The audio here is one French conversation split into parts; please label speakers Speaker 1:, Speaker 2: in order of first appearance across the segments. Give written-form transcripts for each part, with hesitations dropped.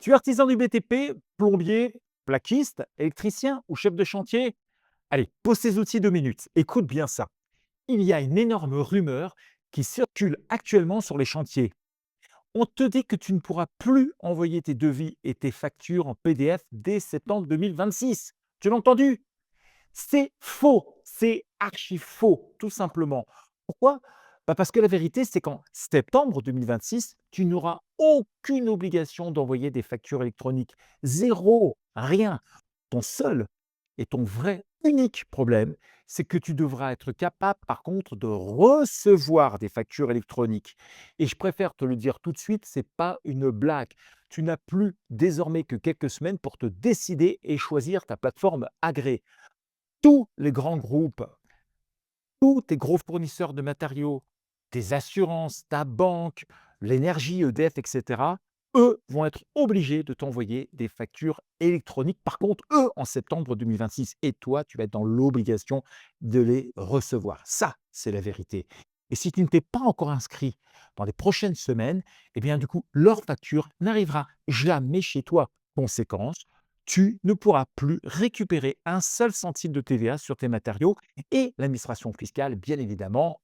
Speaker 1: Tu es artisan du BTP, plombier, plaquiste, électricien ou chef de chantier? Allez, pose tes outils 2 minutes. Écoute bien ça. Il y a une énorme rumeur qui circule actuellement sur les chantiers. On te dit que tu ne pourras plus envoyer tes devis et tes factures en PDF dès septembre 2026. Tu l'as entendu? C'est faux, c'est archi faux, tout simplement. Pourquoi? Bah, parce que la vérité, c'est qu'en septembre 2026, tu n'auras aucune obligation d'envoyer des factures électroniques. Zéro, rien. Ton seul et ton vrai unique problème, c'est que tu devras être capable, par contre, de recevoir des factures électroniques. Et je préfère te le dire tout de suite, c'est pas une blague. Tu n'as plus désormais que quelques semaines pour te décider et choisir ta plateforme agréée. Tous les grands groupes, tous tes gros fournisseurs de matériaux, tes assurances, ta banque, l'énergie, EDF, et cetera, eux vont être obligés de t'envoyer des factures électroniques. Par contre, eux, en septembre 2026 et toi, tu vas être dans l'obligation de les recevoir. Ça, c'est la vérité. Et si tu ne t'es pas encore inscrit dans les prochaines semaines, eh bien, du coup, leur facture n'arrivera jamais chez toi. Conséquence, tu ne pourras plus récupérer un seul centime de TVA sur tes matériaux et l'administration fiscale, bien évidemment,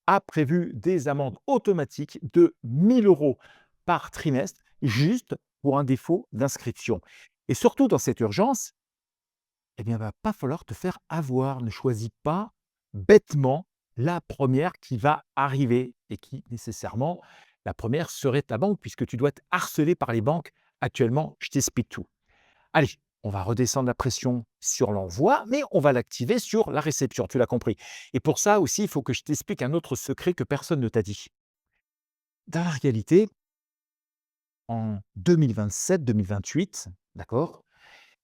Speaker 1: a prévu des amendes automatiques de 1 000 € par trimestre, juste pour un défaut d'inscription. Et surtout dans cette urgence, eh bien, va pas falloir te faire avoir. Ne choisis pas bêtement la première qui va arriver et qui nécessairement, la première serait ta banque puisque tu dois être harcelé par les banques actuellement. Je t'explique tout. Allez, on va redescendre la pression sur l'envoi, mais on va l'activer sur la réception, tu l'as compris. Et pour ça aussi, il faut que je t'explique un autre secret que personne ne t'a dit. Dans la réalité, en 2027-2028, d'accord,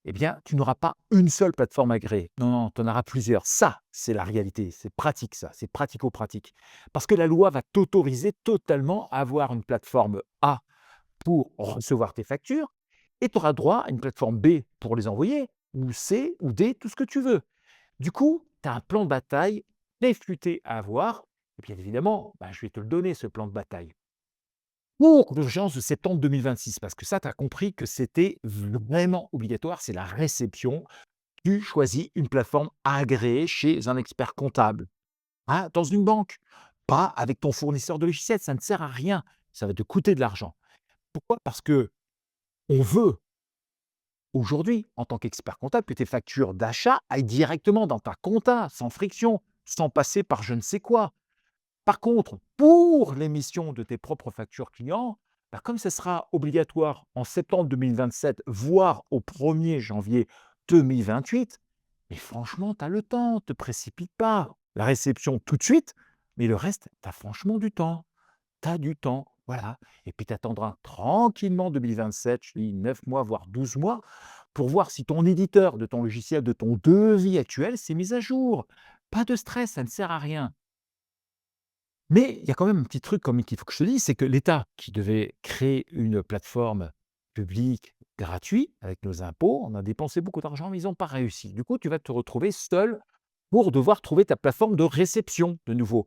Speaker 1: eh bien, tu n'auras pas une seule plateforme agréée. Non, non, tu en auras plusieurs. Ça, c'est la réalité. C'est pratique, ça. C'est pratico-pratique. Parce que la loi va t'autoriser totalement à avoir une plateforme A pour recevoir tes factures et tu auras droit à une plateforme B pour les envoyer, ou C, ou D, tout ce que tu veux. Du coup, tu as un plan de bataille défuté à avoir. Et bien évidemment, bah, je vais te le donner, ce plan de bataille. Pour l'urgence de septembre 2026, parce que ça, tu as compris que c'était vraiment obligatoire, c'est la réception. Tu choisis une plateforme agréée chez un expert comptable, hein, dans une banque, pas avec ton fournisseur de logiciels, ça ne sert à rien, ça va te coûter de l'argent. Pourquoi? Parce que on veut aujourd'hui, en tant qu'expert comptable, que tes factures d'achat aillent directement dans ta compta, sans friction, sans passer par je ne sais quoi. Par contre, pour l'émission de tes propres factures clients, bah, comme ce sera obligatoire en septembre 2027, voire au 1er janvier 2028, mais franchement, tu as le temps, ne te précipite pas. La réception tout de suite, mais le reste, tu as franchement du temps. Tu as du temps, voilà. Et puis tu attendras tranquillement 2027, je dis 9 mois, voire 12 mois, pour voir si ton éditeur de ton logiciel, de ton devis actuel s'est mis à jour. Pas de stress, ça ne sert à rien. Mais il y a quand même un petit truc comme qu'il faut que je te dise, c'est que l'État qui devait créer une plateforme publique gratuite avec nos impôts, on a dépensé beaucoup d'argent, mais ils n'ont pas réussi. Du coup, tu vas te retrouver seul pour devoir trouver ta plateforme de réception de nouveau.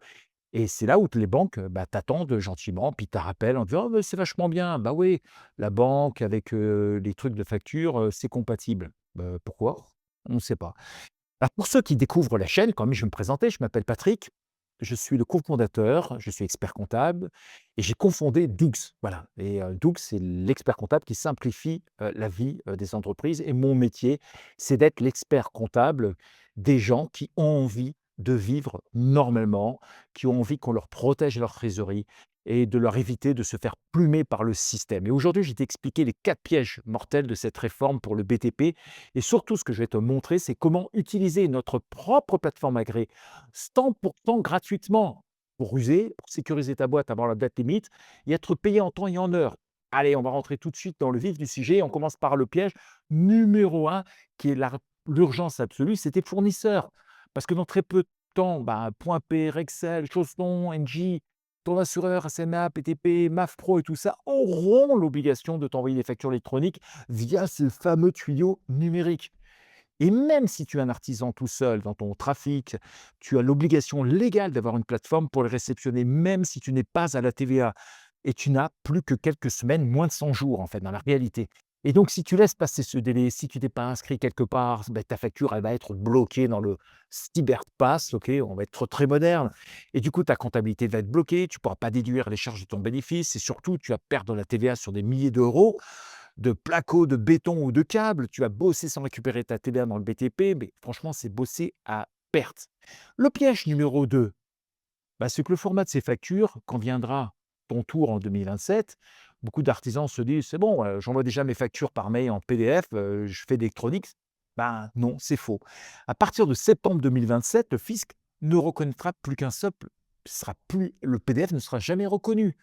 Speaker 1: Et c'est là où les banques, bah, t'attendent gentiment, puis tu rappellent en disant: «Oh, mais c'est vachement bien». Bah oui, la banque avec, les trucs de facture, c'est compatible. Bah, pourquoi? On ne sait pas. Alors pour ceux qui découvrent la chaîne, quand même, je vais me présenter, je m'appelle Patrick, je suis le cofondateur, je suis expert comptable et j'ai cofondé Dougs. Voilà. Et Dougs, c'est l'expert comptable qui simplifie la vie des entreprises. Et mon métier, c'est d'être l'expert comptable des gens qui ont envie de vivre normalement, qui ont envie qu'on leur protège leur trésorerie et de leur éviter de se faire plumer par le système. Et aujourd'hui, je vais t'expliquer les 4 pièges mortels de cette réforme pour le BTP. Et surtout, ce que je vais te montrer, c'est comment utiliser notre propre plateforme agréée 100% gratuitement pour user, pour sécuriser ta boîte avant la date limite et être payé en temps et en heure. Allez, on va rentrer tout de suite dans le vif du sujet. On commence par le piège numéro un, qui est l'urgence absolue, c'est tes fournisseurs. Parce que dans très peu de temps, bah, Point P, Rexel, Chausson, Engie, ton assureur, SMA, PTP, MAF Pro et tout ça auront l'obligation de t'envoyer des factures électroniques via ce fameux tuyau numérique. Et même si tu es un artisan tout seul dans ton trafic, tu as l'obligation légale d'avoir une plateforme pour les réceptionner, même si tu n'es pas à la TVA. Et tu n'as plus que quelques semaines, moins de 100 jours en fait, dans la réalité. Et donc, si tu laisses passer ce délai, si tu t'es pas inscrit quelque part, beh, ta facture, elle va être bloquée dans le cyberspace, OK? On va être très moderne et du coup, ta comptabilité va être bloquée, tu pourras pas déduire les charges de ton bénéfice et surtout, tu vas perdre la TVA sur des milliers d'euros de placo, de béton ou de câbles. Tu vas bosser sans récupérer ta TVA dans le BTP, mais franchement, c'est bosser à perte. Le piège numéro 2, bah, c'est que le format de ces factures, quand viendra ton tour en 2027, beaucoup d'artisans se disent: «C'est bon, j'envoie déjà mes factures par mail en PDF, je fais d'électronique». Ben non, c'est faux. À partir de septembre 2027, le fisc ne reconnaîtra plus qu'un seul, ce sera plus le PDF ne sera jamais reconnu.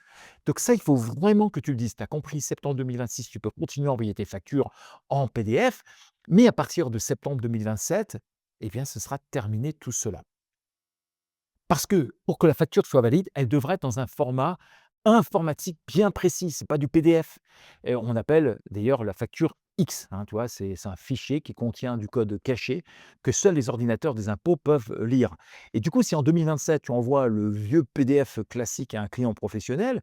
Speaker 1: Donc ça, il faut vraiment que tu le dises. Tu as compris, septembre 2026, tu peux continuer à envoyer tes factures en PDF, mais à partir de septembre 2027, eh bien, ce sera terminé tout cela. Parce que pour que la facture soit valide, elle devrait être dans un format informatique bien précis, c'est pas du PDF. Et on appelle d'ailleurs la facture X, hein, tu vois? C'est un fichier qui contient du code caché que seuls les ordinateurs des impôts peuvent lire. Et du coup, si en 2027, tu envoies le vieux PDF classique à un client professionnel,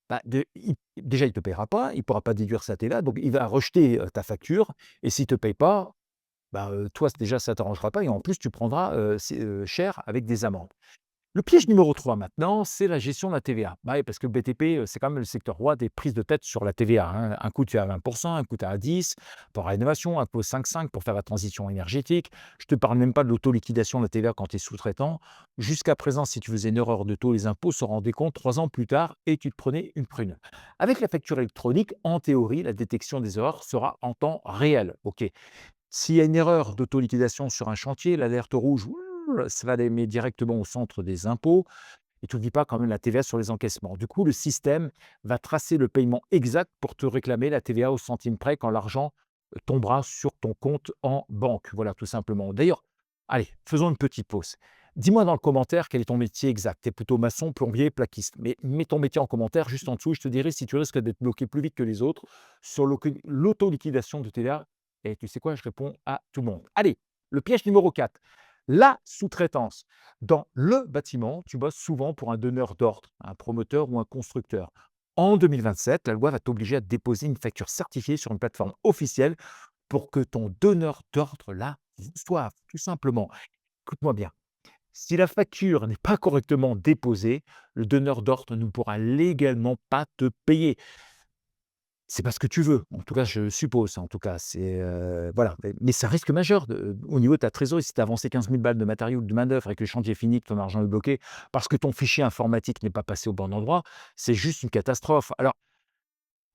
Speaker 1: bah, déjà, il ne te paiera pas, il ne pourra pas déduire sa TVA, donc il va rejeter, ta facture et s'il ne te paye pas, bah, toi, déjà, ça ne t'arrangera pas et en plus, tu prendras, cher avec des amendes. Le piège numéro 3 maintenant, c'est la gestion de la TVA. Bah oui, parce que le BTP, c'est quand même le secteur roi des prises de tête sur la TVA, hein. Un coup, tu es à 20, un coup, tu es à 10 pour la rénovation, un coup 5,5 pour faire la transition énergétique. Je ne te parle même pas de l'autoliquidation de la TVA quand tu es sous-traitant. Jusqu'à présent, si tu faisais une erreur de taux, les impôts se rendaient compte 3 ans plus tard et tu te prenais une prune. Avec la facture électronique, en théorie, la détection des erreurs sera en temps réel. OK. S'il y a une erreur d'autoliquidation sur un chantier, l'alerte rouge, ça les met directement au centre des impôts et tu n'oublies pas quand même la TVA sur les encaissements. Du coup, le système va tracer le paiement exact pour te réclamer la TVA au centime près quand l'argent tombera sur ton compte en banque. Voilà, tout simplement. D'ailleurs, allez, faisons une petite pause. Dis-moi dans le commentaire quel est ton métier exact. Tu es plutôt maçon, plombier, plaquiste. Mais mets ton métier en commentaire juste en dessous. Je te dirai si tu risques d'être bloqué plus vite que les autres sur l'autoliquidation de TVA. Et tu sais quoi, je réponds à tout le monde. Allez, le piège numéro 4, la sous-traitance. Dans le bâtiment, tu bosses souvent pour un donneur d'ordre, un promoteur ou un constructeur. En 2027, la loi va t'obliger à déposer une facture certifiée sur une plateforme officielle pour que ton donneur d'ordre la reçoive, tout simplement. Écoute-moi bien. Si la facture n'est pas correctement déposée, le donneur d'ordre ne pourra légalement pas te payer. C'est pas ce que tu veux, en tout cas, je suppose, en tout cas, c'est, voilà, mais c'est un risque majeur au niveau de ta trésorerie. Si tu as avancé 15 000 balles de matériaux ou de main-d'œuvre et que le chantier est fini, que ton argent est bloqué parce que ton fichier informatique n'est pas passé au bon endroit, c'est juste une catastrophe. Alors,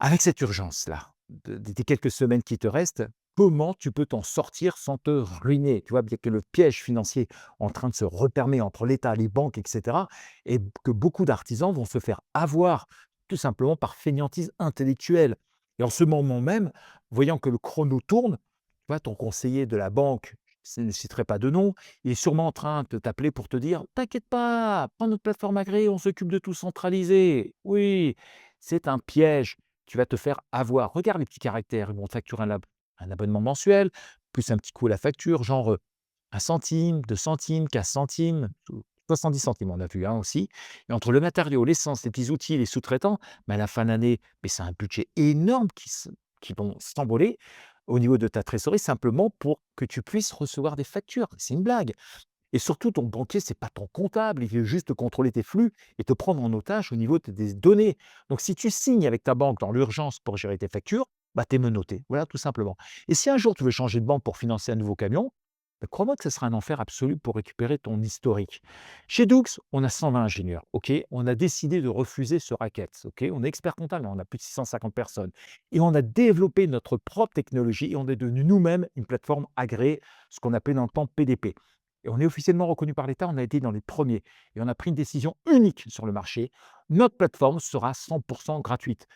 Speaker 1: avec cette urgence-là, des quelques semaines qui te restent, comment tu peux t'en sortir sans te ruiner? Tu vois bien que le piège financier en train de se refermer entre l'État, les banques et cetera et que beaucoup d'artisans vont se faire avoir, tout simplement par fainéantise intellectuelle et en ce moment même, voyant que le chrono tourne, tu vois, ton conseiller de la banque, je ne citerai pas de nom, il est sûrement en train de t'appeler pour te dire: «T'inquiète pas, prends notre plateforme agréée, on s'occupe de tout centraliser». Oui, c'est un piège. Tu vas te faire avoir. Regarde les petits caractères, ils vont te facturer un abonnement mensuel, plus un petit coup à la facture, genre, 1 centime, 2 centimes, 15 centimes, 70 centimes, on a vu, hein, aussi. Et entre le matériau, l'essence, les petits outils, les sous-traitants, mais à la fin d'année, mais c'est un budget énorme qui vont s'envoler au niveau de ta trésorerie simplement pour que tu puisses recevoir des factures. C'est une blague. Et surtout, ton banquier, c'est pas ton comptable, il veut juste contrôler tes flux et te prendre en otage au niveau de des données. Donc si tu signes avec ta banque dans l'urgence pour gérer tes factures, bah, tu es menotté. Voilà, tout simplement. Et si un jour tu veux changer de banque pour financer un nouveau camion, bah, crois-moi que ce sera un enfer absolu pour récupérer ton historique. Chez Dux, on a 120 ingénieurs, OK? On a décidé de refuser ce racket, OK? On est expert comptable, on a plus de 650 personnes et on a développé notre propre technologie et on est devenu nous-mêmes une plateforme agréée, ce qu'on appelait dans le temps PDP. Et on est officiellement reconnu par l'État, on a été dans les premiers et on a pris une décision unique sur le marché. Notre plateforme sera 100% gratuite.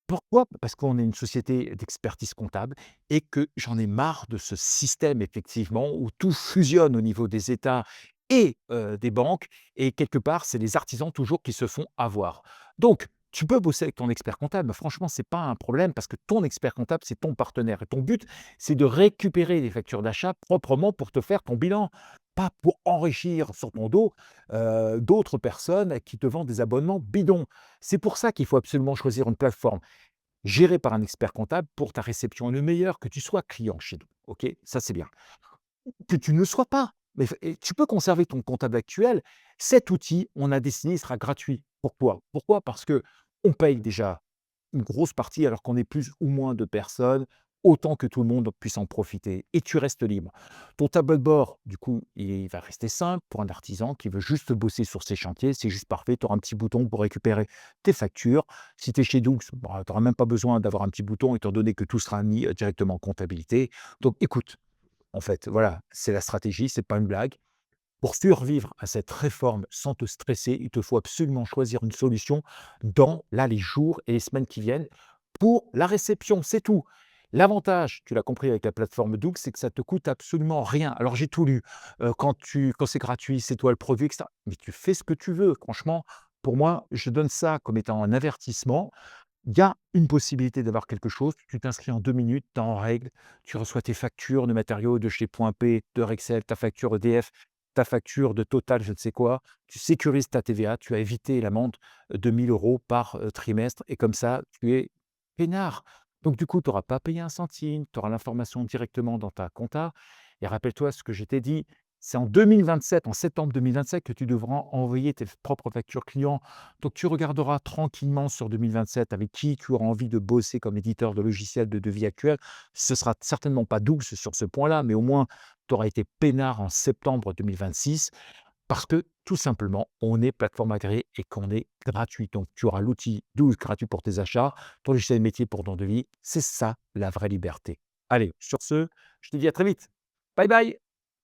Speaker 1: Pourquoi? Parce qu'on est une société d'expertise comptable et que j'en ai marre de ce système effectivement où tout fusionne au niveau des États et des banques et quelque part, c'est les artisans toujours qui se font avoir. Donc tu peux bosser avec ton expert comptable, mais franchement, c'est pas un problème parce que ton expert comptable, c'est ton partenaire et ton but, c'est de récupérer les factures d'achat proprement pour te faire ton bilan, pas pour enrichir sur ton dos, d'autres personnes qui te vendent des abonnements bidons. C'est pour ça qu'il faut absolument choisir une plateforme géré par un expert comptable pour ta réception le meilleur, que tu sois client chez nous. OK? Ça, c'est bien. Que tu ne sois pas, mais et tu peux conserver ton comptable actuel. Cet outil, on a décidé, il sera gratuit. Pourquoi? Pourquoi? Parce que on paye déjà une grosse partie alors qu'on est plus ou moins de personnes, autant que tout le monde puisse en profiter et tu restes libre. Ton tableau de bord, du coup, il va rester simple pour un artisan qui veut juste bosser sur ses chantiers, c'est juste parfait. Tu auras un petit bouton pour récupérer tes factures. Si tu es chez Dux, bah, tu auras même pas besoin d'avoir un petit bouton étant donné que tout sera mis, directement en comptabilité. Donc écoute, en fait, voilà, c'est la stratégie, c'est pas une blague. Pour survivre à cette réforme sans te stresser, il te faut absolument choisir une solution dans, là, les jours et les semaines qui viennent pour la réception, c'est tout. L'avantage, tu l'as compris avec la plateforme Doog, c'est que ça te coûte absolument rien. Alors j'ai tout lu, quand c'est gratuit, c'est toi le produit et cetera, mais tu fais ce que tu veux. Franchement, pour moi, je donne ça comme étant un avertissement. Il y a une possibilité d'avoir quelque chose, tu t'inscris en 2 minutes, tu es en règle, tu reçois tes factures de matériaux de chez Point P, de Rexel, ta facture EDF, ta facture de Total, je ne sais quoi. Tu sécurises ta TVA, tu as évité l'amende de 1 000 € par, trimestre et comme ça, tu es peinard. Donc du coup, tu auras pas payé un centime, tu auras l'information directement dans ta compta et rappelle-toi ce que je t'ai dit, c'est en 2027, en septembre 2027 que tu devras envoyer tes propres factures clients. Donc tu regarderas tranquillement sur 2027 avec qui tu auras envie de bosser comme éditeur de logiciels de devis actuels. Ce sera certainement pas Dougs sur ce point-là, mais au moins tu auras été peinard en septembre 2026 parce que tout simplement, on est plateforme agréée et qu'on est gratuit. Donc tu auras l'outil Dougs gratuit pour tes achats, ton logiciel métier pour ton devis. C'est ça la vraie liberté. Allez, sur ce, je te dis à très vite. Bye bye.